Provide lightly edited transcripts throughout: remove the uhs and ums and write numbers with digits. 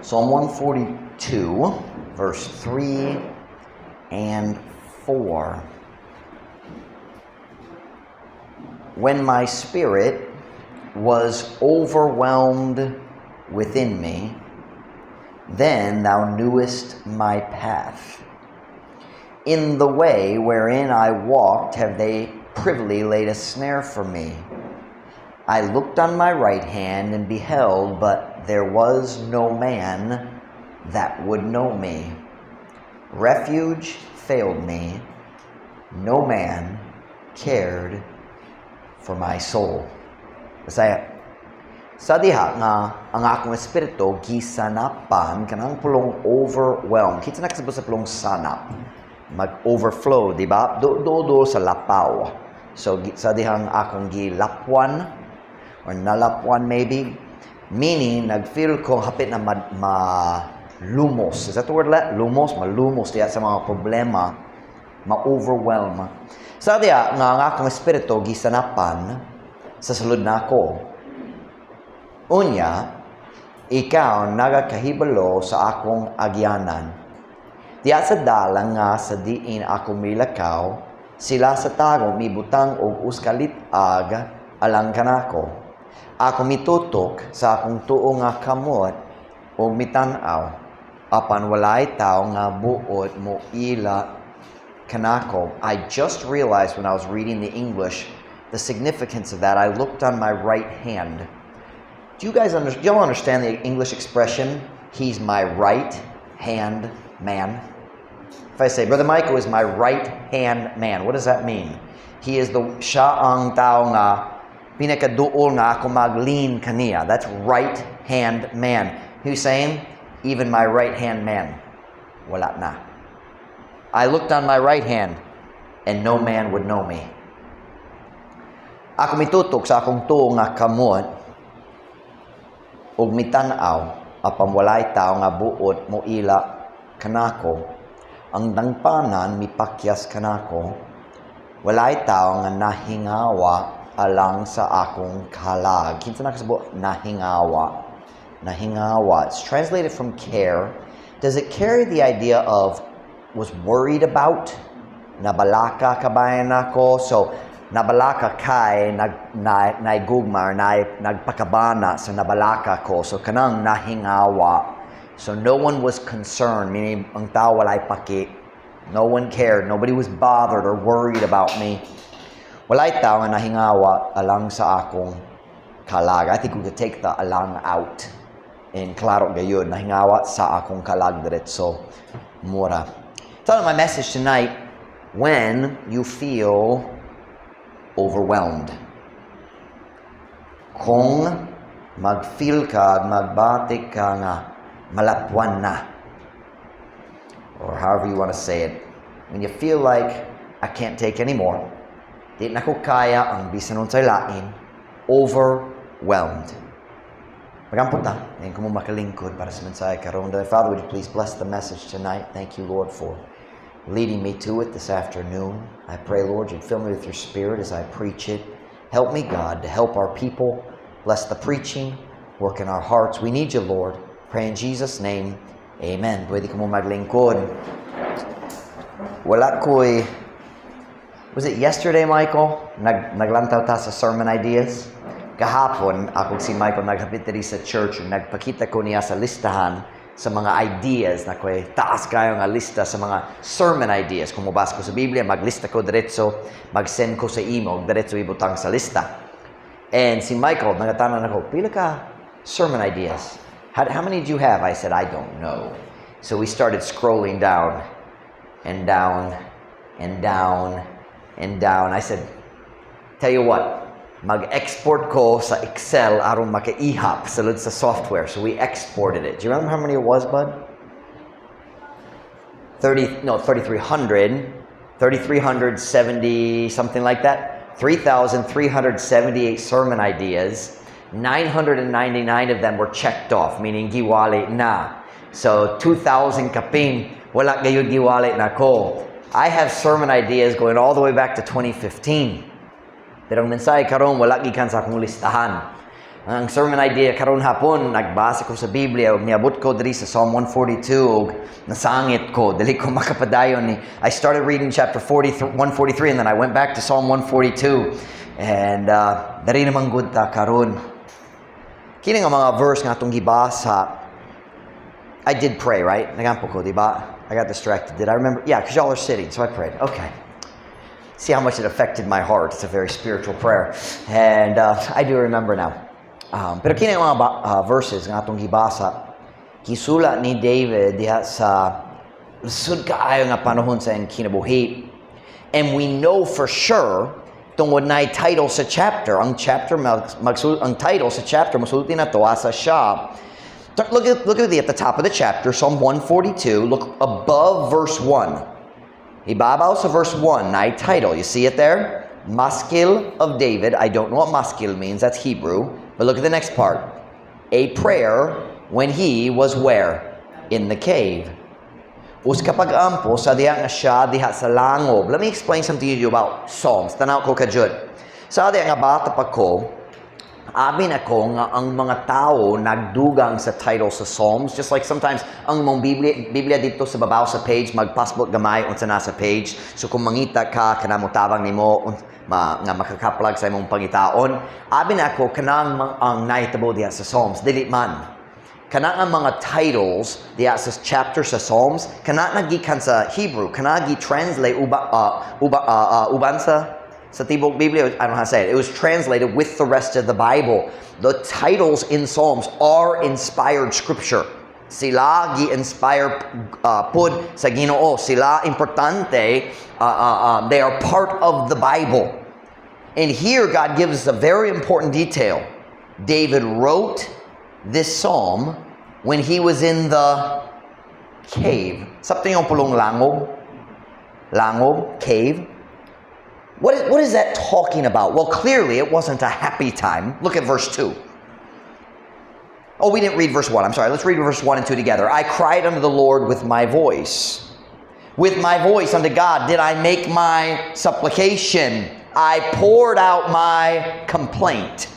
Psalm 142, verse 3 and 4. When my spirit was overwhelmed within me, then thou knewest my path. In the way wherein I walked have they privily laid a snare for me. I looked on my right hand and beheld, but there was no man that would know me. Refuge failed me. No man cared for my soul. Bisaya. Sa diha nga ang akong espiritu gisanapan kanang pulong overwhelmed. Kita na kasabot sa pulong sanap. Mag-overflow, di ba? Do sa lapaw. So sa dihang akong gilapwan or nalapwan maybe, meaning nag-feel ko hapit na malumos. Is that the word? Lumos? Malumos diya sa mga problema, ma-overwhelm. Sa diya nga ang akong espiritu gisanapan sa sulod na ako. Unya, ikaw nagakahibalo sa akong agyanan. Diya sa dalang nga sa diin ako milakaw, sila sa tago mibutang og uskalitag alang kanako. Ako mitutok sa akong tuo nga kamot og mitanaw, apan walay tao nga buot mo ila kanako. I just realized when I was reading the English the significance of that. I looked on my right hand. Do y'all understand the English expression, he's my right hand man? If I say, Brother Michael is my right hand man, what does that mean? He is siya ang tao nga pinakaduol nga ako mag-lean kaniya. That's right hand man. He's saying, even my right hand man, wala na. I looked on my right hand, and no man would know me. Ako mitutok sa akong tuo nga kamot, ug mitanaw, apam walay tao nga buot mo ila kanako. Ang dangpanan mipakyas kanako, walay tao nga nahingawa alang sa akong kalag. Kinsa na kasabot nahingawa. Nahingawa. It's translated from care. Does it carry the idea of was worried about? Nabalaka kabayan ako. So, nabalaka kay naigugma or nagpakabana sa nabalaka ko. So, kanang nahingawa. So, no one was concerned. Meaning, ang tao walay paki. No one cared. Nobody was bothered or worried about me. Walay tao nga nahingawa alang sa akong kalag. I think we could take the alang out. And klaro gayud, nahingawa sa akong kalag diretso mura. So my message tonight, when you feel overwhelmed. Kung mag-feel ka, magbatik ka nga malapwan na. Or however you want to say it. When you feel like, I can't take anymore. Di na ko kaya ang bisan unsay lain, overwhelmed. Pagampot na, ngayon ko mo makalingkod para sa mensahe karon. Father, would you please bless the message tonight? Thank you, Lord, for leading me to it this afternoon. I pray, Lord, you'd fill me with your spirit as I preach it. Help me, God, to help our people. Bless the preaching, work in our hearts. We need you, Lord. Pray in Jesus' name, amen. Pwede ko mo maglingkod. Wala ko'y Was it yesterday, Michael? Naglantaw ta sa sermon ideas? Kahapon, ako si Michael naghapit diri sa church, nagpakita ko niya sa listahan sa mga ideas na ko'y taas kayo nga lista sa mga sermon ideas. Kung mabasa ko sa Biblia, maglista ko diretso, mag-send ko sa email, diretso ibutang sa lista. And si Michael, nagatanan ako, pila ka sermon ideas? How many do you have? I said, I don't know. So we started scrolling down and down and down and down. I said, tell you what, mag-export ko sa Excel aron maka-ihap sulod sa software. So we exported it. Do you remember how many it was, bud? 3,370, something like that. 3,378 sermon ideas. 999 of them were checked off, meaning giwali na. So 2,000 kaping, wala gayud giwali na ko. I have sermon ideas going all the way back to 2015. Pero ang mensahe karon wala gikan sa akong listahan. Ang sermon idea karon hapon, nagbasa ko sa Biblia, miabot ko diri sa Psalm 142, og nasangit ko, dili ko makapadayon ni. I started reading chapter 143, and then I went back to Psalm 142. And dari naman good ta karon. Kini nga mga verse nga atong gibasa, I did pray, right? Nagampo ko, di ba? I got distracted. Did I remember? Yeah, because y'all are sitting, so I prayed. Okay. See how much it affected my heart. It's a very spiritual prayer. And I do remember now. Pero kini ang mga verses nga atong gibasa, kisula ni David diha sa lisod kaayo nga panahon sa iyang kinabuhi. And we know for sure tungod na title sa chapter, ang title sa chapter masulti na to asa siya. Look at the top of the chapter, Psalm 142. Look above verse 1. Ibabaw sa verse 1 na title. You see it there? Maskil of David. I don't know what maskil means. That's Hebrew. But look at the next part. A prayer when he was where? In the cave. Us kapag ampo sa diha nga siya diha sa langob. Let me explain something to you about Psalms. Tanaw ko kajud. Sa diha nga bata pa ko, abin ako nga ang mga tao nagdugang sa title sa Psalms. Just like sometimes ang mong Biblia dito sa babaw sa page, magpasbot gamay unsa nasa page. So kung mangita ka, kanamutabang nimo, nga makakaplag sa imong pangitaon. Abin ako, kanang ang nahitabo diha sa Psalms. Dili man. Kanang ang mga titles diha sa chapter sa Psalms, kanang nagikan sa Hebrew, kanang gi-translate uban sa tibok Biblia, I don't know how to say it. It was translated with the rest of the Bible. The titles in Psalms are inspired scripture. Sila gi-inspire pud sa Ginoo. Sila importante. They are part of the Bible. And here God gives us a very important detail. David wrote this psalm when he was in the cave. Something yung pulong langob. Langob, cave. What is that talking about? Well, clearly it wasn't a happy time. Look at verse 2. Oh, we didn't read verse 1. I'm sorry. Let's read verse 1 and 2 together. I cried unto the Lord with my voice. With my voice unto God did I make my supplication. I poured out my complaint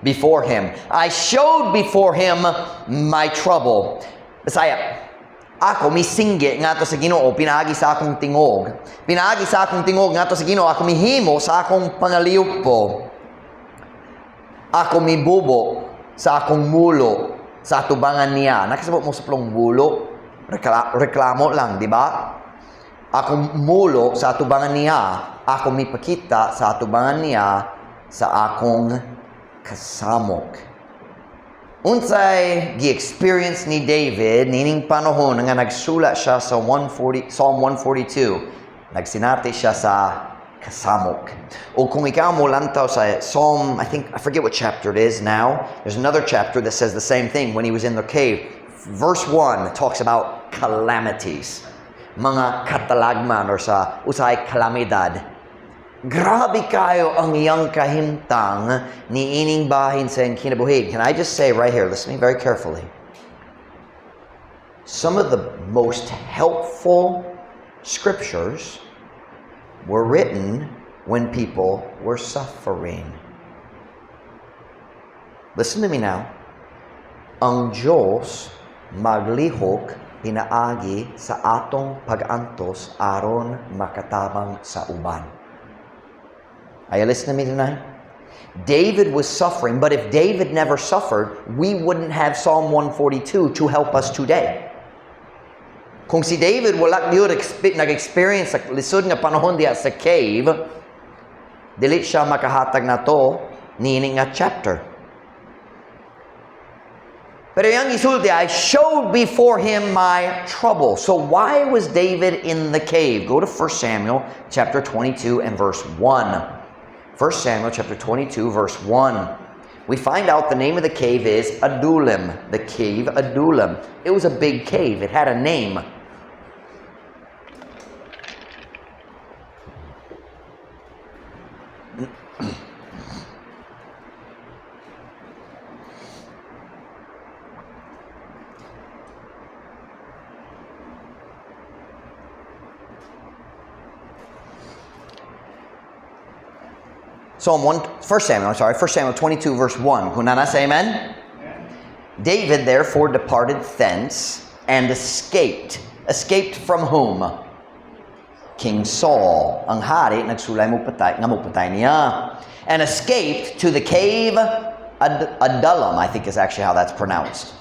before him. I showed before him my trouble. Bisaya, ako misingge nga to sa Ginoo, pinaagi sa akong tingog. Pinaagi sa akong tingog nga to sa Ginoo, ako mihimo sa akong pangaliyupo. Ako mibubo sa akong mulo sa atubangan niya. Nakasabot mo sa plong mulo, reklamo lang, di ba? Ako mulo sa atubangan niya, ako mipakita sa atubangan niya sa akong kasamok. Unsay gi-experience ni David nining panahon nga nagsula siya sa Psalm 142. Nagsinati siya sa kasamok. O kung ikaw mo lantaw sa Psalm, I forget what chapter it is now. There's another chapter that says the same thing when he was in the cave. Verse 1 talks about calamities. Mga katalagman or sa usay kalamidad. Grabe kayo ang iyang kahimtang ni ining bahin sa kinabuhi. Can I just say right here, listen to me very carefully. Some of the most helpful scriptures were written when people were suffering. Listen to me now. Ang Diyos maglihok pinaagi sa atong pag-antos aron makatabang sa uban. Are you listening to me tonight? David was suffering, but if David never suffered, we wouldn't have Psalm 142 to help us today. Kung si David wala gyud nag-experience sa lisod nga panahon diha sa cave, dili siya makahatag na to nining nga chapter. Pero yang isulti, I showed before him my trouble. So why was David in the cave? Go to 1 Samuel chapter 22 and verse 1. 1 Samuel chapter 22 verse 1. We find out the name of the cave is Adullam. The cave Adullam. It was a big cave. It had a name. 1 Samuel 22 verse 1. Kung nasa, amen? David therefore departed thence and escaped. Escaped from whom? King Saul. Ang hari nagsulay mo patay niya. And escaped to the cave Adullam, I think is actually how that's pronounced.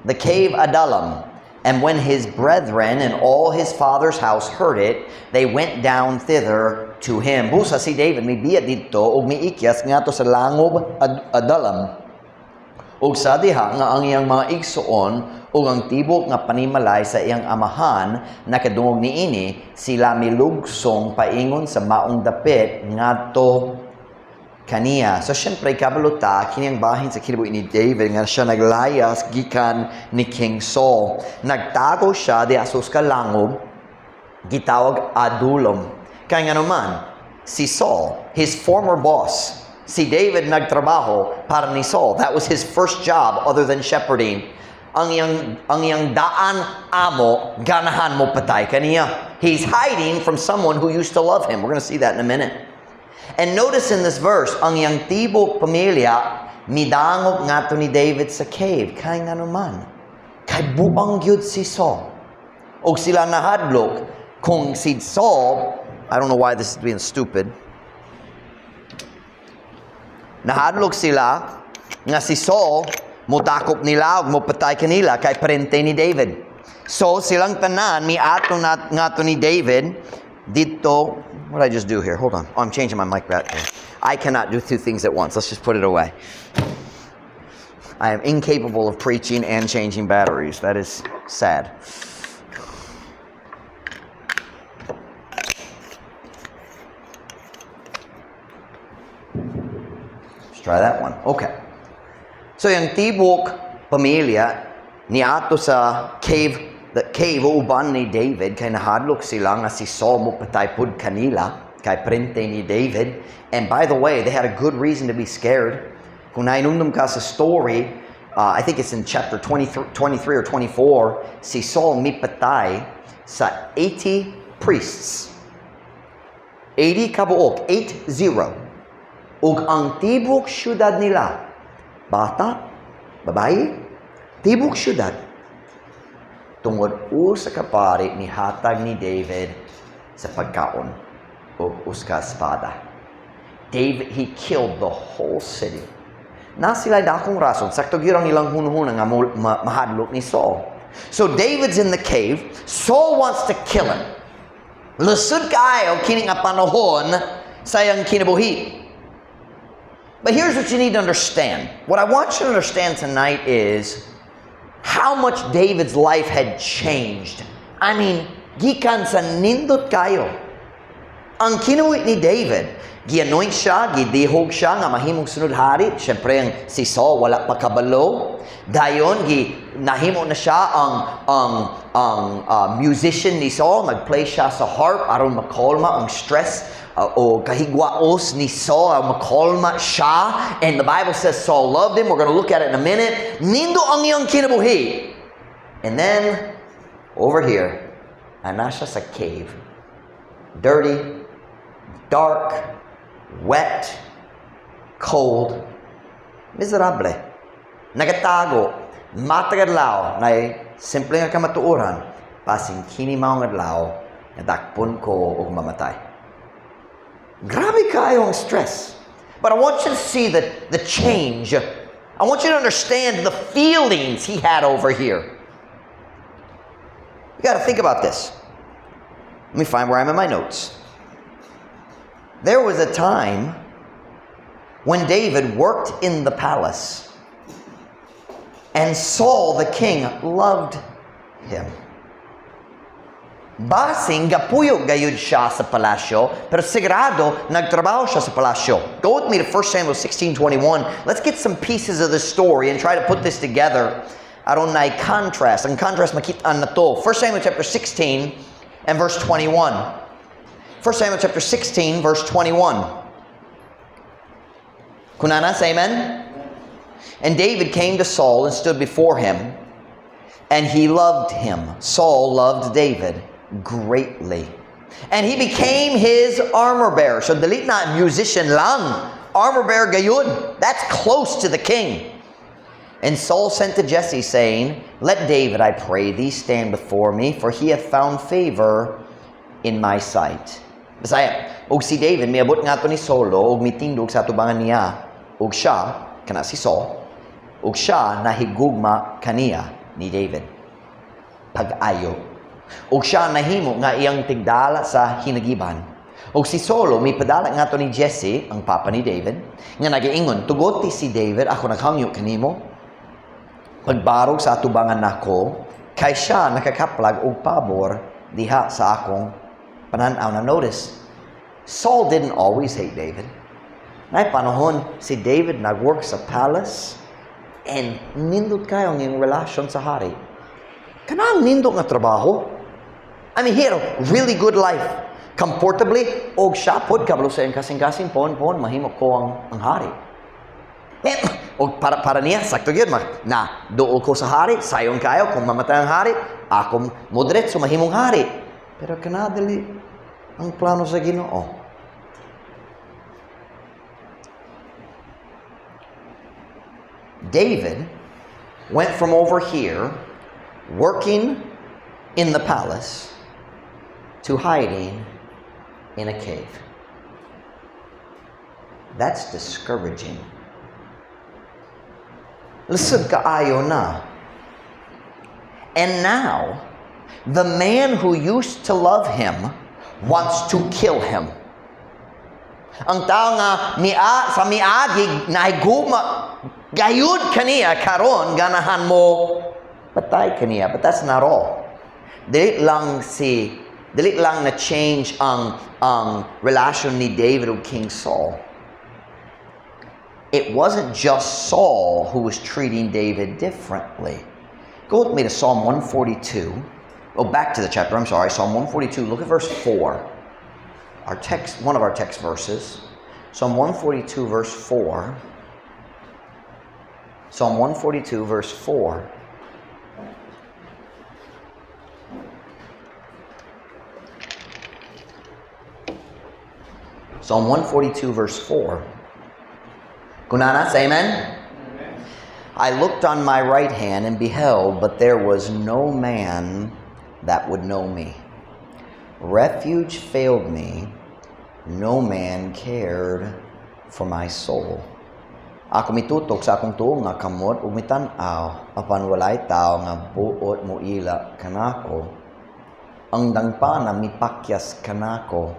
The cave Adullam. And when his brethren and all his father's house heard it, they went down thither to him. Busa si David may biya dito ug miikyas ngadto sa langob Adullam. Ug sa diha nga ang iyang mga igsuon ug ang tibok nga panimalay sa iyang amahan nakadungog niini sila milugsong paingon sa maong dapit ngadto kaniya. So syempre kabaluta kiniyang bahin sa kinabuhi ni David nga siya naglayas gikan ni King Saul. Nagtago siya di asos ka langob gitawag Adullam. Kaya nga naman si Saul, his former boss, si David nagtrabaho para ni Saul. That was his first job other than shepherding. Ang iyang daan amo ganahan mo patay kaniya. He's hiding from someone who used to love him. We're going to see that in a minute. And notice in this verse, ang iyang tibok pamilya, midangog nga to ni David sa cave. Kaya nga naman, kay buang gyud si Saul. O sila nahadlok, kung si Saul, I don't know why this is being stupid, nahadlok sila, nga si Saul, mutakop nila, o mupatay kanila, kay parente ni David. So, silang tanan, mi ato nga to ni David, dito, what did I just do here? Hold on. Oh, I'm changing my mic back here. I cannot do two things at once. Let's just put it away. I am incapable of preaching and changing batteries. That is sad. Let's try that one. Okay. So yung tibok pamilya ni ato sa cave uban ni David kay nahadlok sila nga si Saul mo patay pud kanila kay prente ni David. And by the way, they had a good reason to be scared. Kung nainumdum ka sa story, I think it's in chapter 23 or 24, si Saul mipatay sa 80 priests. 80 kabuok, 80. Ug ang tibok syudad nila, bata, babae, tibok syudad, tungod sa kapari ni hatag ni David sa pagkaon o uska espada. David, he killed the whole city. Na sila dakong rason, sakto gyud ang ilang hunhuna nga mahadlok ni Saul. So David's in the cave, Saul wants to kill him. Lusod kaayo kini nga panahon sa iyang kinabuhi. But here's what you need to understand. What I want you to understand tonight is how much David's life had changed. I mean, gikan sa nindot kayo. Ang kinuwi ni David, gi-anoint siya, gidihog siya nga mahimong sunod hari. Siyempre, si Saul wala pa kabalo. Dayon, nahimo na siya ang musician ni Saul. Nag-play siya sa harp aron makalma ang stress o kahigwaos ni Saul, makalma siya. And the Bible says Saul loved him. We're going to look at it in a minute. Nindo ang iyang kinabuhi. And then, over here, ana siya sa cave. Dirty, dark, wet, cold, miserable. Nagatago, matagadlaw, na simple nga kamatuoran, pasing kini maong adlaw, nadakpon ko o mamatay. Grabe kayo ang stress. But I want you to see the change. I want you to understand the feelings he had over here. You got to think about this. Let me find where I'm in my notes. There was a time when David worked in the palace, and Saul the king loved him. Basing gapuyog gayud siya sa palasyo, pero sigurado nagtrabaho siya sa palasyo. Go with me to 1 Samuel 16:21. Let's get some pieces of the story and try to put this together. Aron na contrast. Ang contrast makitaan na to. 1 Samuel chapter 16 and verse 21. 1 Samuel chapter 16 verse 21. Kunana, say amen? And David came to Saul and stood before him, and he loved him. Saul loved David greatly. And he became his armor bearer. So dili na musician lang armor bearer gayud. That's close to the king. And Saul sent to Jesse, saying, Let David, I pray thee, stand before me, for he hath found favor in my sight. Bisaya, og si David, miabot nga to ni Saulo, og mitindog sa tubangan niya, og siya, kana si Saul, og siya nahigugma kaniya ni David. Pag-ayo. Og siya nahimo nga iyang tigdala sa hinagiban. Og si Saulo, may padala nga to ni Jesse, ang papa ni David, nga nagiingon, tugoti si David, ako naghangyo kanimo, pagbarog sa atubangan nako, kay siya nakakaplag og pabor diha sa akong pananaw. Na notice, Saul didn't always hate David. Nay panahon si David nagwork sa palace and nindot kayo ng relasyon sa hari. Kanang nindot nga trabaho. I mean, he had a really good life. Comfortably, og siya pod kabalo sa kasing-kasing pon mahimo ko ang hari. O para niya, sakto yun, na dool ko sa hari, sayon kayo, kung mamatay ang hari, ako moderate, mahimong hari. Pero kanadali ang plano sa Ginoo. David went from over here, working in the palace, to hiding in a cave. That's discouraging. Lisod kaayo na. And now, the man who used to love him wants to kill him. Ang tao nga sa miagig nahiguma gayud kaniya karon ganahan mo patay kaniya. But that's not all. Dili lang na change ang relasyon ni David ug King Saul. It wasn't just Saul who was treating David differently. Go with me to Psalm 142. Oh, back to the chapter, I'm sorry. Psalm 142, look at verse 4. Our text, one of our text verses. Psalm 142, verse 4. Psalm 142, verse 4. Psalm 142, verse 4. Kunana, say amen? Amen. I looked on my right hand and beheld, but there was no man that would know me. Refuge failed me. No man cared for my soul. Ako mitutok sa akong tuong nga kamot ug mitan-aw apan walay tao nga buot mo ila kanako. Ang dangpa na mipakyas kanako.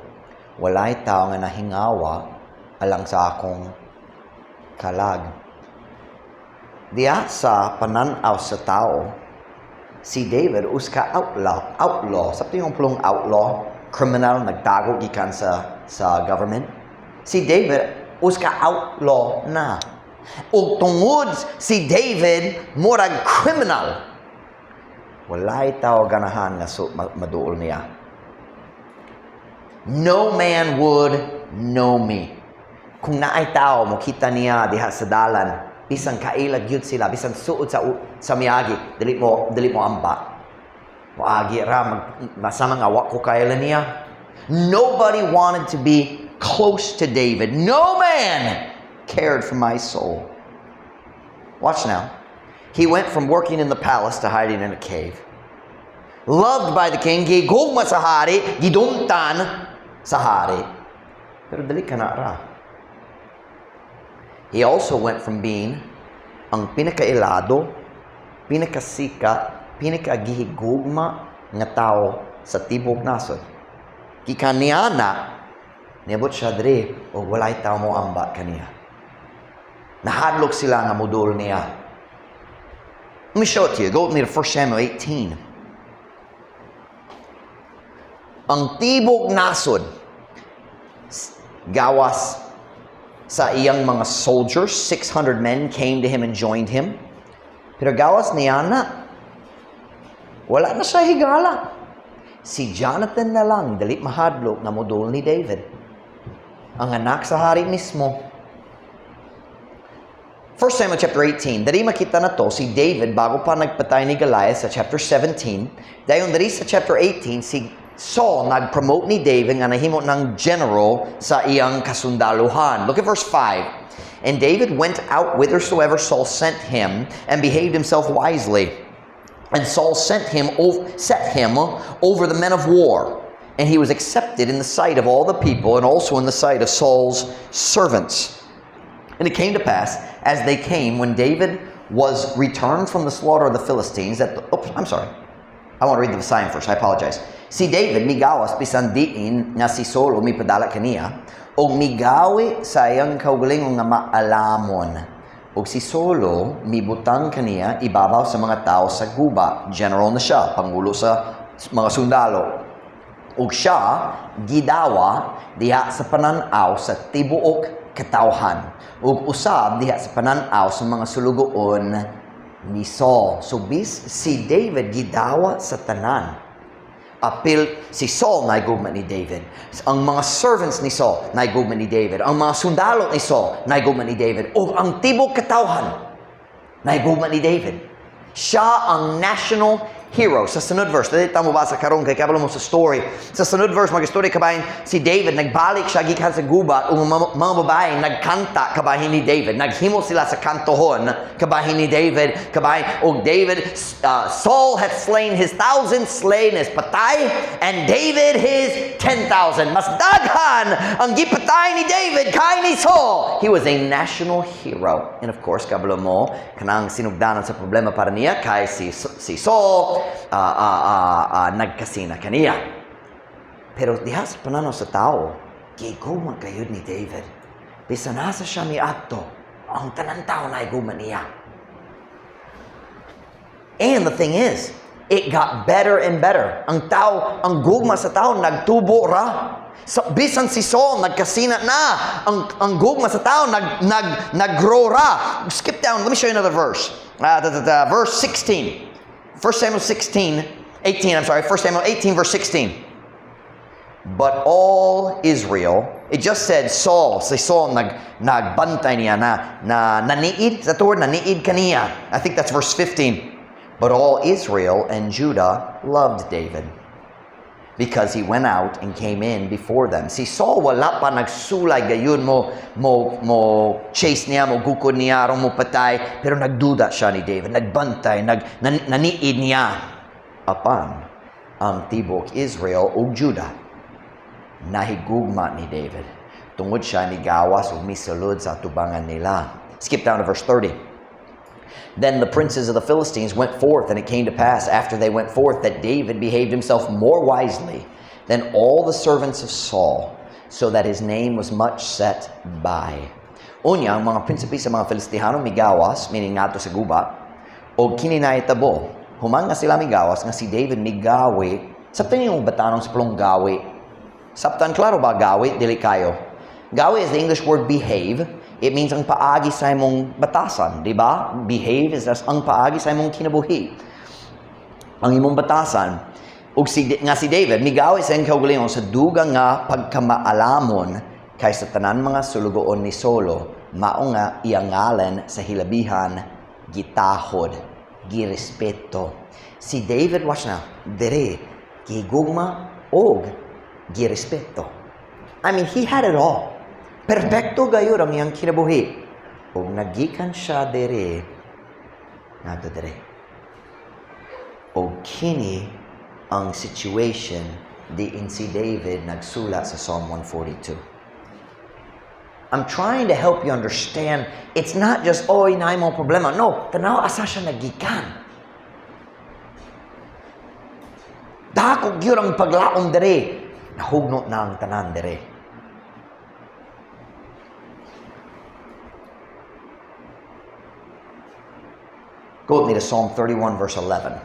Walay tao nga nahingawa alang sa akong kalag. Diya sa pananaw sa tao, si David uska outlaw. Sa yung plong outlaw, criminal, nagtago gikan sa government. Si David uska outlaw na. Ug tungod si David murag criminal. Walay tao ganahan nga maduol niya. No man would know me. Kung naay tao mo kita niya diha sa dalan, bisan kailag yun sila, bisan suod sa miagi, dili mo amba. Moagi ra masamang awa ko kailan niya. Nobody wanted to be close to David. No man cared for my soul. Watch now. He went from working in the palace to hiding in a cave. Loved by the king, gigugma sa hari, gidumtan sa hari. Pero dali ka na ra. He also went from being ang pinakailado, pinakasikat, pinakagihigugma nga tao sa tibok nasod. Kikaniya na, niyabot siya diri, o walay tao mo amba kaniya. Nahadlok sila nga modul niya. Let me show it to you. Go with me to 1 Samuel 18. Ang tibok nasod, gawas sa iyang mga soldiers, 600 men came to him and joined him. Pero gawas niya na, wala na siya higala. Si Jonathan na lang, dali mahadlok na modul ni David. Ang anak sa hari mismo. 1 Samuel chapter 18, dari makita na to, si David, bago pa nagpatay ni Goliath sa chapter 17, dayon dari sa chapter 18, Saul nag-promote ni David nga nahimo ng general sa iyang kasundaluhan. Look at verse 5. And David went out whithersoever Saul sent him, and behaved himself wisely. And Saul set him over the men of war. And he was accepted in the sight of all the people, and also in the sight of Saul's servants. And it came to pass, as they came, when David was returned from the slaughter of the Philistines, I want to read the sign first. I apologize. Si David migawas bisan diin nga si Saul mipadala kaniya, og migawi sa iyang kaugalingon nga maalamon. Og si Saulo mibutang kaniya ibabaw sa mga tao sa guba. General na siya, pangulo sa mga sundalo. Og siya gidawa diha sa pananaw sa tibuok katawhan. Ug usab diha sa pananaw sa mga sulugoon ni Saul. So si David gidawa sa tanan. Apil si Saul naigugma ni David. Ang mga servants ni Saul naigugma ni David. Ang mga sundalo ni Saul naigugma ni David. O ang tibok katawhan naigugma ni David. Siya ang national hero. Sa sunod verse, dali tamo ba sa karon kay kabalo mo sa story. Sa sunod verse mag-story kabahin si David nagbalik siya gikan sa gubat ug mga babae nagkanta kabahin ni David. Naghimo sila sa kantohon kabahin ni David kabahin og David Saul had slain his 1,000 slain his patay and David his 10,000. Mas daghan ang gipatay ni David kay ni Saul. He was a national hero. And of course kabalo mo kanang sinugdanan sa problema para niya kay si Saul nagkasina kaniya. Pero diha sa pananaw sa tao, giguma kayod ni David. Bisan nasa siya mi adto, ang tanan tao na iguma niya. And the thing is, it got better and better. Ang tao, ang gugma sa tao, nagtubo ra. So, bisan si Saul, nagkasina na. Ang gugma sa tao, nag-grow ra. Skip down, let me show you another verse. Verse 16. 1 Samuel 18, verse 16. But all Israel, it just said Saul, si Saul nagbantay niya na naniid, sa word naniid kaniya. I think that's verse 15. But all Israel and Judah loved David because he went out and came in before them. Si Saul wala pa nagsulay gayon mo chase niya, mo gukod niya, mo patay, pero nagduda siya ni David, nagbantay, naniid niya. Apan ang tibok Israel ug Judah nahigugma ni David. Tungod siya ni gawas ug misulod sa tubangan nila. Skip down to verse 30. Then the princes of the Philistines went forth, and it came to pass after they went forth that David behaved himself more wisely than all the servants of Saul, so that his name was much set by. Unya, ang mga prinsipe sa mga Filistihano migawas, meaning nato sa guba, o kininahitabo. Humang nga sila migawas, nga si David migawi. Sabtan yung batanong sa pulong gawi. Sabtan, klaro ba gawi? Dili kayo. Gawi is the English word behave. It means ang paagi sa imong batasan, di ba? Behave is ang paagi sa imong kinabuhi. Ang imong batasan. Ug si David, migawi sa iyang kaugalingon sa duga nga pagkamaalamon kay sa tanan mga sulugoon ni Saulo, mao nga iyang ngalan sa hilabihan, gitahod, girespeto. Si David, watch na, dere, gigugma, og girespeto. I mean, he had it all. Perfecto gayon ang iyang kinabuhi. Ug nagikan siya dere, nato dere. O kini ang situation diin si David nagsulat sa Psalm 142. I'm trying to help you understand, it's not just, inay mo problema. No, tanaw asa siya nagikan. Dako gyud ang paglaom dere. Nahugno na ang tanan dere. Go with me to Psalm 31, verse 11.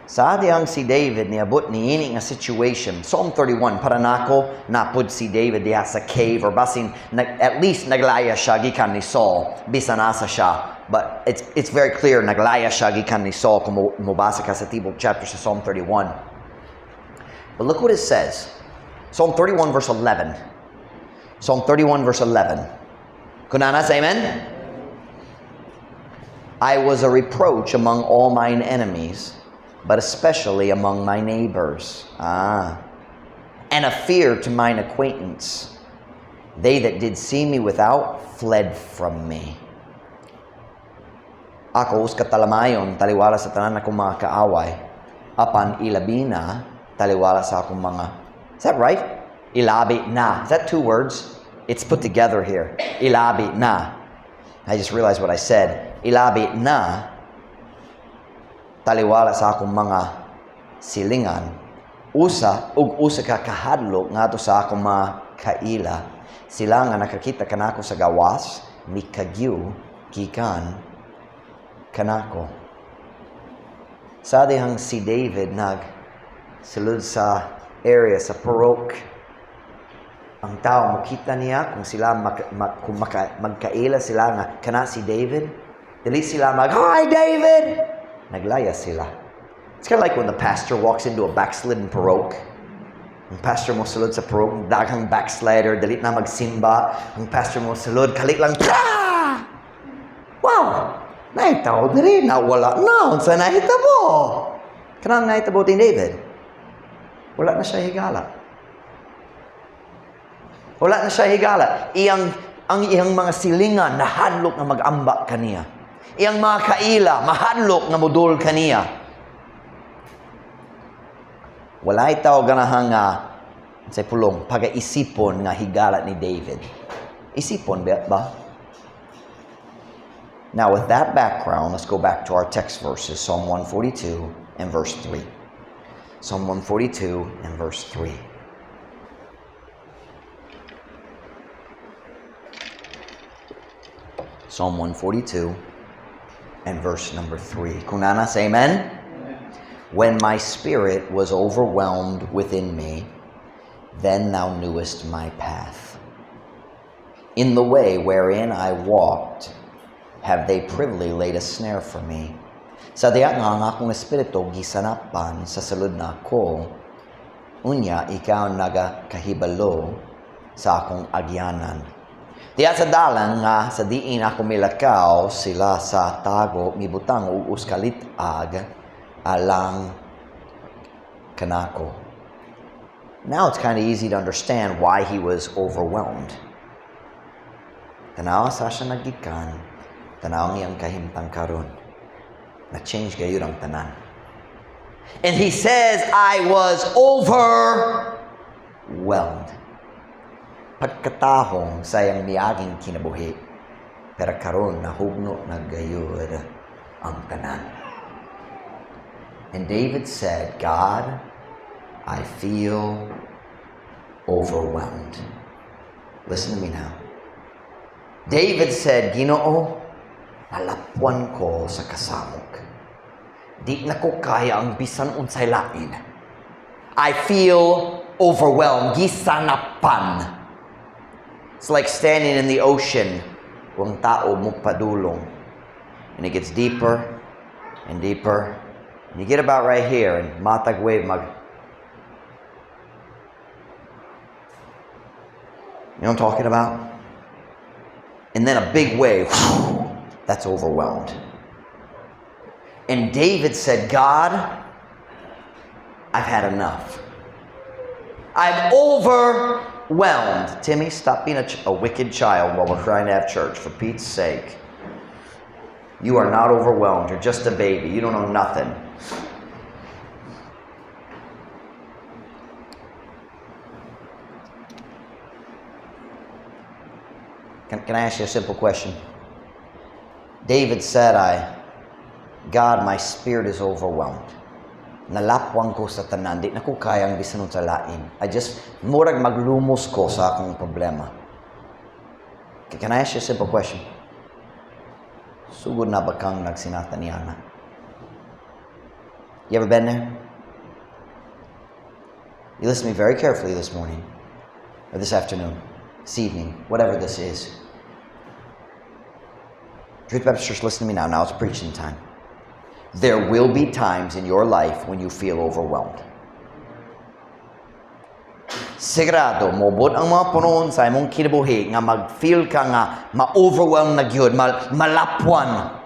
Sa adiyang si David niabot niini nga situation. Psalm 31, para nako napud si David diha sa cave or basin at least naglaya siya gikan ni Saul bisan asa siya. But it's very clear naglaya siya gikan ni Saul kung mubasa ka sa tibok chapter sa Psalm 31. But look what it says. Psalm 31 verse 11. Psalm 31 verse 11. Kunana, say amen? I was a reproach among all mine enemies, but especially among my neighbors. And a fear to mine acquaintance. They that did see me without fled from me. Ako us katalamayon, taliwala sa tanan akong mga kaaway. Apan ilabi na, taliwala sa akong mga... Is that right? Ilabi na. Is that 2 words? It's put together here. Ilabi na. I just realized what I said. Ilabi na, taliwala sa akong mga silingan. Usa ka kahadlok nga to sa akong mga kaila. Sila nga nakakita kanako sa gawas, mikagyu, kikan, kanako. Sa dihang si David sulod sa area, sa Purok. Ang tao, makita niya kung sila magkaila sila nga kana si David. Dili sila "Hi David!" Naglaya sila. It's kind of like when the pastor walks into a backslidden Purok. Ang pastor mo sulod sa Purok, daghang backslider, dalit na magsimba. Ang pastor mo sulod, kalik lang, "Ah! Wow! Naitaw diri, nawala na. Unsa nahitabo?" Kanang nahitabo ni David. Wala na siya higala. Wala na siya higala. Ang iyang mga silingan nahadlok na mag-amba kaniya. Iyang mga kaila mahadlok na mudol kaniya. Wala itaw ganahang sa pulong pag-isipon nga higala ni David. Isipon ba? Now with that background, let's go back to our text verses, Psalm 142 and verse 3. Psalm 142 and verse 3. Psalm 142 and verse number 3. Kunana, say amen? When my spirit was overwhelmed within me, then thou knewest my path. In the way wherein I walked, have they privily laid a snare for me. Sa diya nga ang akong espiritu gisanapan sa sulod na ako, unya ikaw nagakahibalo sa akong agyanan. Diya sa dalan nga sa diin ako milakaw sila sa tago mibutang uus kalitag alang kanako. Now it's kind of easy to understand why he was overwhelmed. Tanaw sa siya nagikan, tanaw ngayang kahimtang karon. Na-change gayon ang tanan. And he says, I was overwhelmed. Pagkatahong sayang miyaging kinabuhi, pero karon nahugno na gayud ang tanan. And David said, God, I feel overwhelmed. Listen to me now. David said, Ginoo, nalapwan ko sa kasamok. Di na ko kaya ang bisan unsay lain. I feel overwhelmed. Gisanapan. It's like standing in the ocean. Kung tao mo padulong. And it gets deeper and deeper. And you get about right here and matag wave mag. You know what I'm talking about? And then a big wave. That's overwhelmed. And David said, God, I've had enough. I'm overwhelmed. Timmy, stop being a wicked child while we're trying to have church, for Pete's sake. You are not overwhelmed. You're just a baby. You don't know nothing. Can I ask you a simple question? David said, God, my spirit is overwhelmed. Nalapwang ko sa tanan. Di na ko kayang bisanun sa lain. Murag maglumos ko sa akong problema. Can I ask you a simple question? Sugod na ba kang nagsinata ni Ana? You ever been there? You listen to me very carefully this morning, or this afternoon, this evening, whatever this is. Truth Baptist Church, listen to me now. Now it's preaching time. There will be times in your life when you feel overwhelmed. Sigurado, mobot ang mga punoon sa imong kinabuhi nga mag-feel ka nga ma-overwhelm na gyud, malapwan.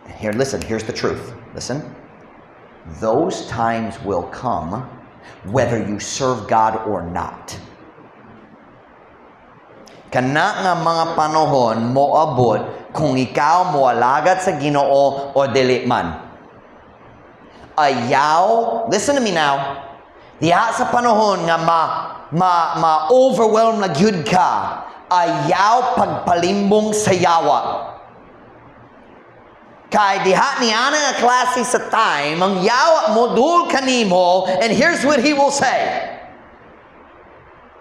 Here, listen, here's the truth. Listen. Those times will come whether you serve God or not. Kana nga mga panahon moabot kung ikaw moalagad sa Ginoo o dili man. Ayaw, listen to me now, diha sa panahon nga ma-overwhelm na gyud ka, ayaw pagpalimbong sa yawa. Kay diha ni ana nga klase sa time, ang yawa mo dul kanimo, and here's what he will say.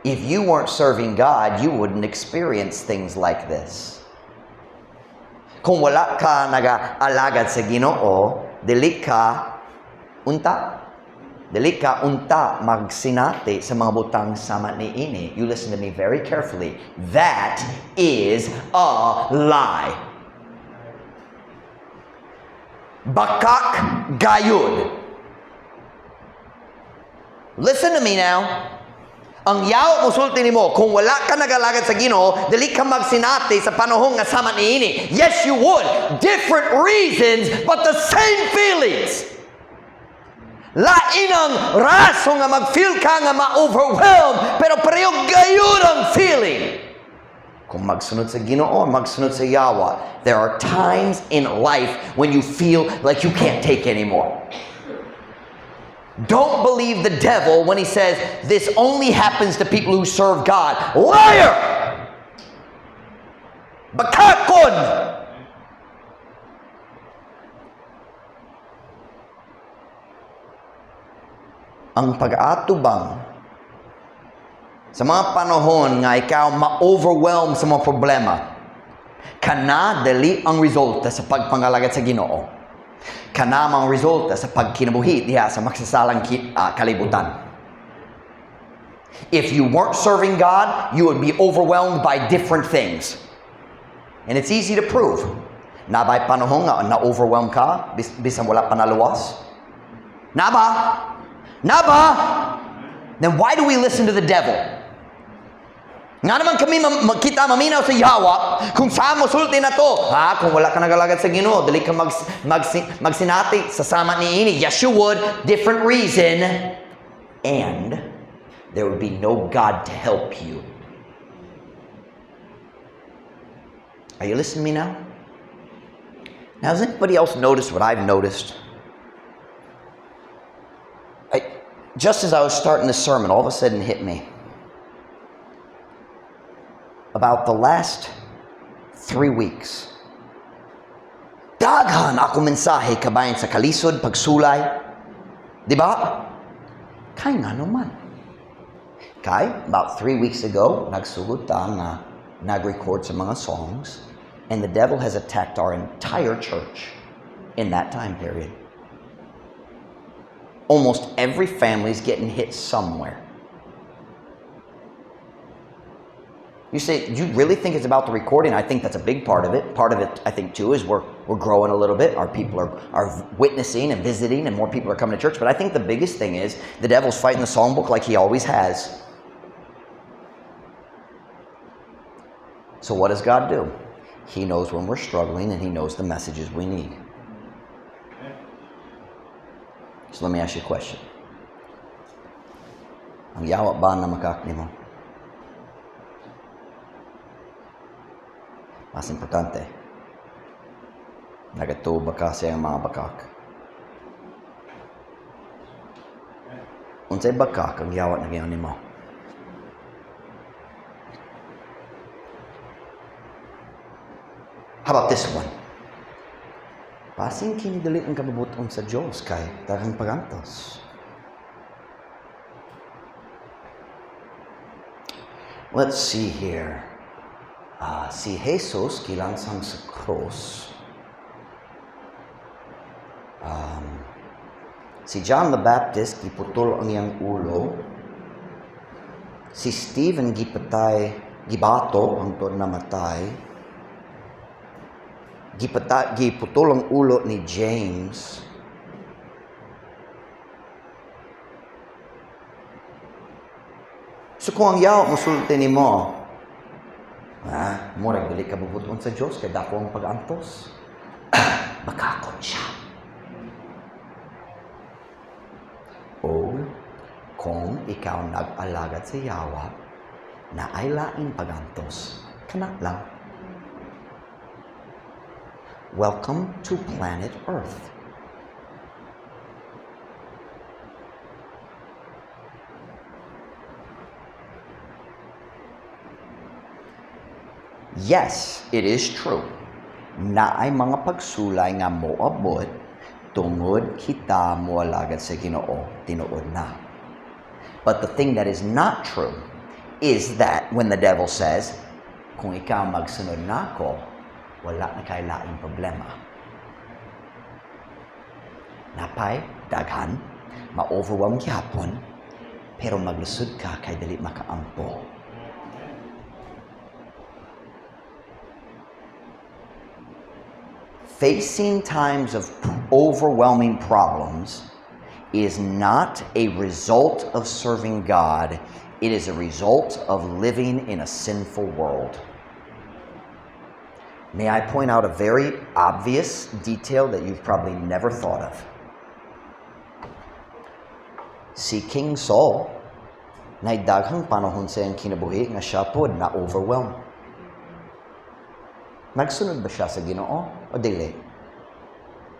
If you weren't serving God, you wouldn't experience things like this. Kung wala ka nag-alagad sa Ginoo, dili ka unta magsinati sa mga butang sama niini. You listen to me very carefully. That is a lie. Bakak gayud. Listen to me now. Ang yaw musulti nimo, kung wala ka nagalagad sa Ginoo, dili ka magsinati sa panahon nga sama niini. Yes, you would. Different reasons, but the same feelings. Lain ang raso nga mag-feel ka nga ma-overwhelm, pero parehong gayon ang feeling. Kung magsunod sa Ginoo, magsunod sa yawa, there are times in life when you feel like you can't take anymore. Don't believe the devil when he says this only happens to people who serve God. Liar! Bakakon! Ang pag-atubang sa mga panahon nga ikaw ma-overwhelm sa mga problema, kana dali ang resulta sa pagpangalagad sa Ginoo. Kanamang resulta sa pagkinabuhi diha sa magsasalang kalibutan. If you weren't serving God, you would be overwhelmed by different things. And it's easy to prove. Nabay panahon nga na-overwhelm ka, bisan wala pa naluwas? Naba? Then why do we listen to the devil? Nga naman kami kita maminaw sa yawa kung saan mo sulti na to. Kung wala ka nagalagad sa Ginoo, dali ka magsinati sa sama niini. Yes, you would. Different reason. And there would be no God to help you. Are you listening to me now? Now, has anybody else noticed what I've noticed? Just as I was starting the sermon, all of a sudden it hit me. About the last 3 weeks, daghan ako mensahe kabayan sa kalisod, pagsulay. Di ba? Kay nga naman. About 3 weeks ago, nagsugod ta nga nag-record sa mga songs, and the devil has attacked our entire church in that time period. Almost every family's getting hit somewhere. You say, you really think it's about the recording? I think that's a big part of it. Part of it, I think, too, is we're growing a little bit. Our people are witnessing and visiting, and more people are coming to church. But I think the biggest thing is the devil's fighting the songbook like he always has. So what does God do? He knows when we're struggling, and He knows the messages we need. So let me ask you a question. Ang yawa ba na makakni mo? Mas importante, nagatuba ka sa mga bakak. Unsay bakak ang yawa na gayon nimo? How about this one? Pasing kinidalit ang kababuton sa Diyos kay daghang pagantos. Let's see here. Si Jesus kilansang sa cross. Si John the Baptist giputol ang iyang ulo. Si Stephen gibato ang to namatay. Giputol ang ulo ni James. So kung ang yaw musulti nimo, murag dili ka bubuton sa Dios kay dako ang pag-antos. bakakon siya. O kung ikaw nag-alagad sa yawa, na ay laing pagantos, kana lang. Welcome to planet Earth. Yes, it is true na ay mga pagsulay nga moabot tungod kita moalagad sa Ginoo tinuod na. But the thing that is not true is that when the devil says, kung ikaw magsunod nako, wala na kay laing problema. Napay, daghan, ma-overwhelm gyapon, pero maglusod ka kay dili makaampo. Facing times of overwhelming problems is not a result of serving God. It is a result of living in a sinful world. May I point out a very obvious detail that you've probably never thought of? Si King Saul, na daghang panahon sa iyang kinabuhi nga siya pod na overwhelmed. Nagsunod ba siya sa Ginoo o dili?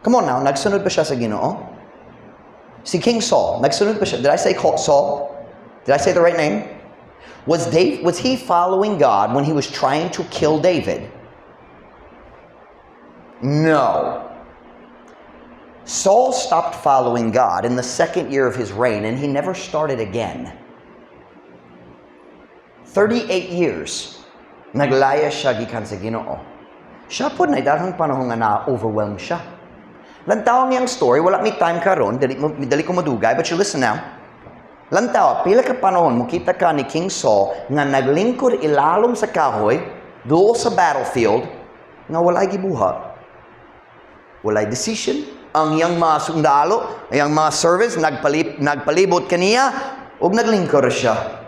Come on now, nagsunod ba siya sa Ginoo? Si King Saul, nagsunod ba siya? Did I say Saul? Did I say the right name? Was he following God when he was trying to kill David? No. Saul stopped following God in the second year of his reign, and he never started again. 38 years, naglaya siya gikan sa Ginoo. Siya po na daghang panahon nga na-overwhelm siya. Lantaw niyang story, wala may time karon, dali ko madugay, but you listen now. Lantaw, pila ka panahon, mukita ka ni King Saul nga naglingkod ilalom sa kahoy, doon sa battlefield, nga walay gibuhat. Walay decision. Ang iyang mga sundalo, ang mga servants, nagpalibot kaniya, ug naglingkod siya.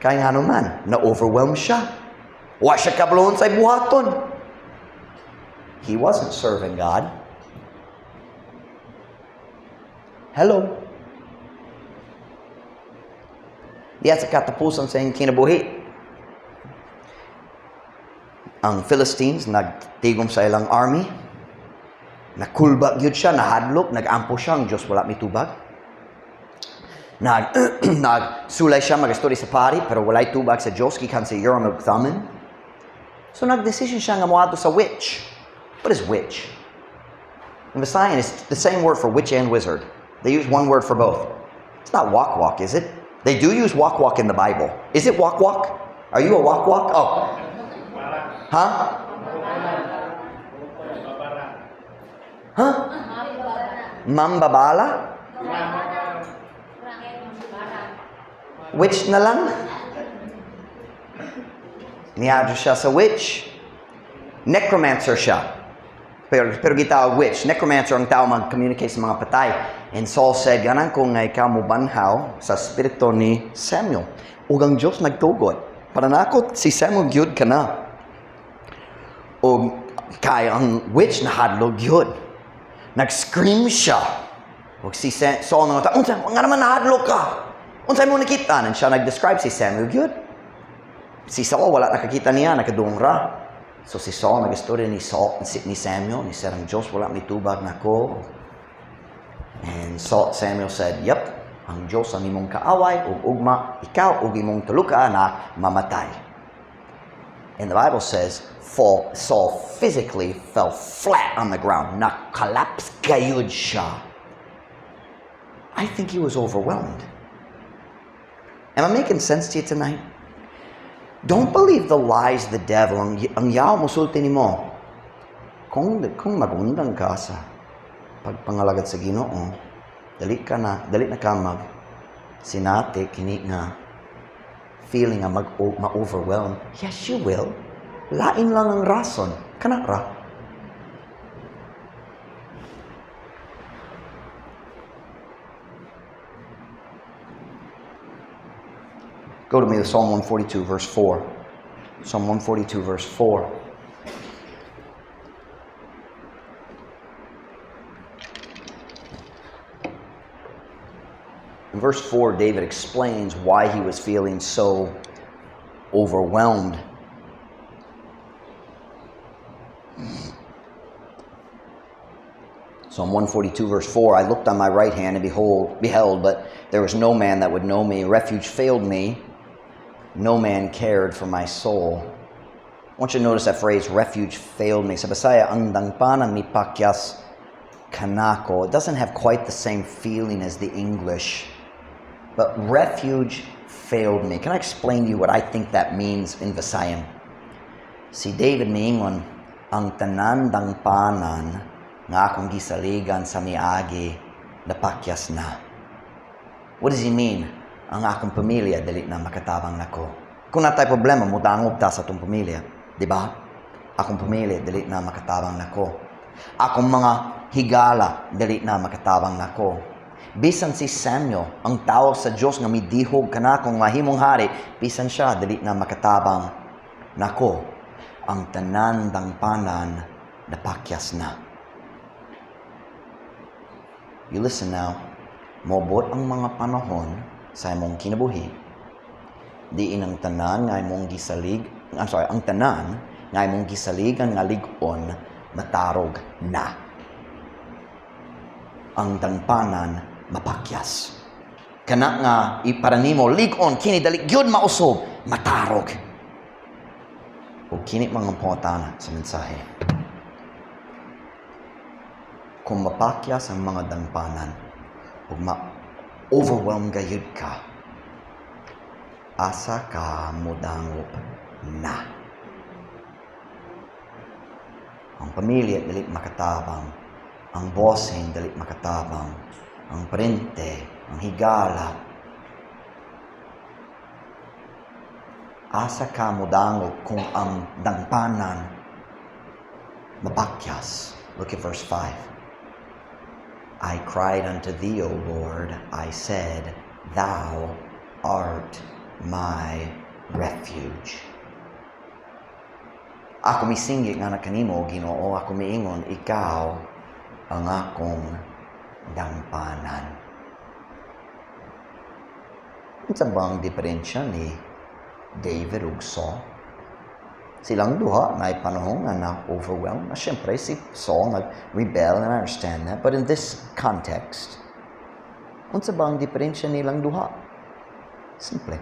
Kaya nga naman, na-overwhelm siya. Wa siya kablohon sa buhaton. He wasn't serving God. Hello. Diya sa katapusan sa iyong kinabuhi. Ang Philistines nagtigom sa ilang army. Nakulba gyud siya, nahadlok, nagampo siya, ang Diyos wala mitubag. Nagsulay siya magastorya sa pari, pero walay tubag sa Diyos, gikan sa Urim ug Thummim. So nagdesisyon siya nga moadto sa witch. What is witch? In Visayan, it's the same word for witch and wizard. They use one word for both. It's not walk-walk, is it? They do use walk-walk in the Bible. Is it walk-walk? Are you a walk-walk? Oh. Huh? Huh? Mambabala? Witch na lang? Niadyo siya sa witch. Necromancer siya. Pero gitawag witch. Necromancer ang tao mag-communicate sa mga patay. And Saul said, ganan kung nga ikaw mo banhaw sa spirito ni Samuel. Ugang Diyos nagtugot. Para nakot, si Samuel gyud ka na. O kaya ang witch na hadlog yun. Nag-scream siya. O si Saul nga ta, unsay nga naman nahadlog ka? Unsay mo nakita? And siya nag-describe si Samuel gyud. Si Saul wala nakakita niya, nakadung ra. So si Saul nag-istorya ni Samuel, ni Sarang Diyos, wala may tubag na ko. And Samuel said, yep, ang Diyos ang imong kaaway, ug ugma, ikaw, ug imong tulo ka anak, mamatay. And the Bible says, Saul physically fell flat on the ground. Nakalapse gayud siya. I think he was overwhelmed. Am I making sense to you tonight? Don't believe the lies of the devil. Ang yaw musulti nimo. Kung magundang ka sa pagpangalagad sa Ginoo, dali na ka mag sinati kini nga feeling nga ma-overwhelm. Yes, you will. Lain lang ang rason. Kana ra. Go to me to Psalm 142, verse 4. Psalm 142, verse 4. verse 4, David explains why he was feeling so overwhelmed. Psalm 142, verse 4, I looked on my right hand and beheld, but there was no man that would know me. Refuge failed me. No man cared for my soul. I want you to notice that phrase, refuge failed me. Sa Bisaya, ang dangpanan mi pakyas kanako. It doesn't have quite the same feeling as the English. But refuge failed me. Can I explain to you what I think that means in Visayan? Si David miingon, ang tanan dangpanan nga akong gisaligan sa miagi, napakyas na. What does he mean? Ang akong pamilya, dali na makatabang nako. Kung natay problema, mudangob ta sa itong pamilya. Diba? Akong pamilya, dali na makatabang nako. Akong mga higala, dali na makatabang nako. Bisan si Samuel, ang tawag sa Diyos nga midihog ka na kung mahimong hari, bisan siya, dali na makatabang nako. Ang tanan dangpanan, napakyas na. You listen now. Mobot ang mga panahon sa imong kinabuhi. Di inang tanan nga imong ang tanan nga imong gisaligan nga lig-on matarog na. Ang dangpanan mapakyas. Kana nga iparanimo lig-on kini dali gyud mausog matarog. Ug kini mga pangutana sa mensahe. Kung mapakyas ang mga dangpanan, o ma-overwhelm gayud ka, asa ka mudangop na. Ang pamilya dili makatabang, ang bossing dili makatabang, ang parente, ang higala. Asa ka mudangop kung ang dangpanan mapakyas. Look at verse 5. I cried unto thee, O Lord, I said, Thou art my refuge. Ako misinggi nga na kanimo, Ginoo, ako miingon, ikaw ang akong dangpanan. Unsa bang diferensya ni David ug Saul? Silang duha na panahon nga na-overwhelmed. Siyempre, si Saul nag-rebel, and I understand that. But in this context, unsa ba ang diferensya nilang duha? Simple.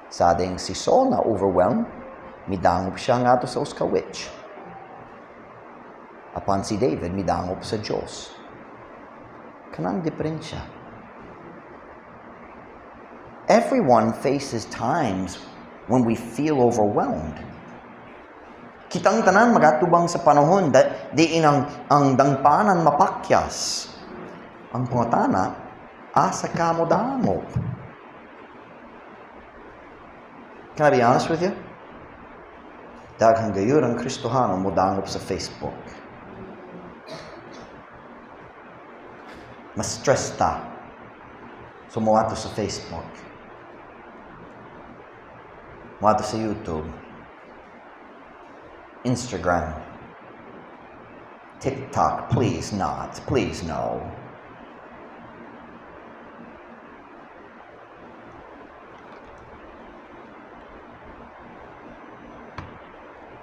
Sa ading si Saul na-overwhelmed, midangop siya nga to sa uskawitch. Apan si David, midangop sa Diyos. Kanang diferensya. Everyone faces times when we feel overwhelmed. Kitang tanan magatubang sa panahon di inang ang dangpanan mapakyas. Ang pangutana, asa ka mo dangop. Can I be honest with you? Daghang gayud ang Kristohano mo dangop sa Facebook. Mas stress ta. So muwato sa Facebook. Muwato sa YouTube. Instagram, TikTok, please not, please no.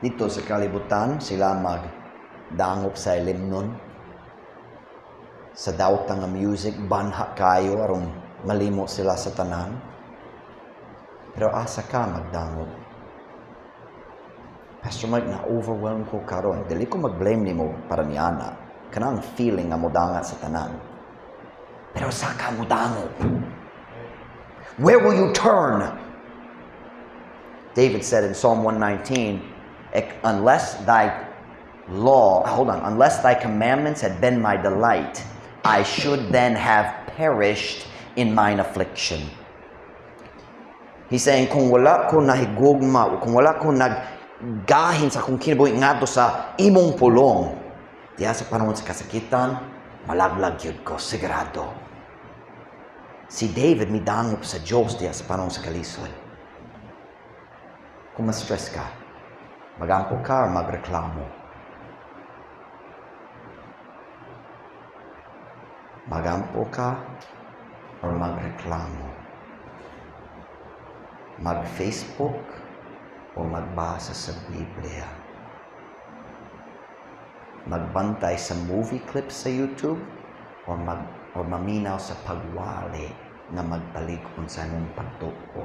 Dito sa kalibutan, sila magdangop sa ilimnon. Sa dawtang nga music, banha kayo, aron malimo sila sa tanan. Pero asa ka magdangop? Pastor Mike, na-overwhelm ko karon. Dili ko mag-blame nimo para niana. Kanang feeling nga modanga sa tanan. Pero sa ka modangop? Where will you turn? David said in Psalm 119, unless thy commandments had been my delight, I should then have perished in mine affliction. He's saying, kung wala ko nahigugma, kung wala ko gahin sa kung kinabuhi ngadto sa imong pulong, diya sa panahon sa kasakitan, malaglag yun ko, sigurado. Si David midangop sa Diyos diya sa panahon sa kalisod. Kung ma-stress ka, magampo ka o magreklamo. Magampo ka or magreklamo? Mag-Facebook o magbasa sa Biblia? Magbantay sa movie clips sa YouTube or maminaw sa pagwali na magpalig-on sa nung pagtuo?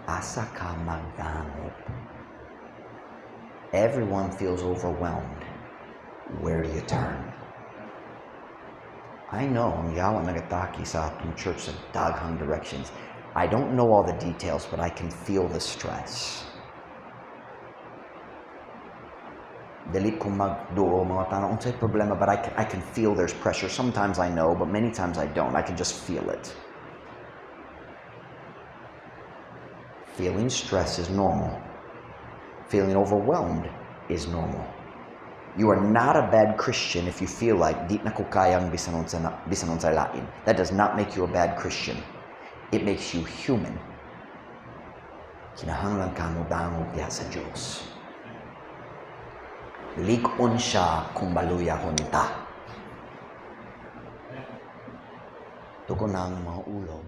Asa ka magdangop? Everyone feels overwhelmed. Where do you turn? I know, ang yawa nagataki sa atong church sa daghang directions. I don't know all the details, but I can feel the stress. Dili ko magduo mga tanong unsay problema, but I can feel there's pressure. Sometimes I know, but many times I don't. I can just feel it. Feeling stress is normal. Feeling overwhelmed is normal. You are not a bad Christian if you feel like di na ko kayang bisan unsay lain. That does not make you a bad Christian. It makes you human. Kinahanglan ka mo dangog diha sa Dios. Lig-on siya kung baluyahon ta. Tugon na ang mga ulo.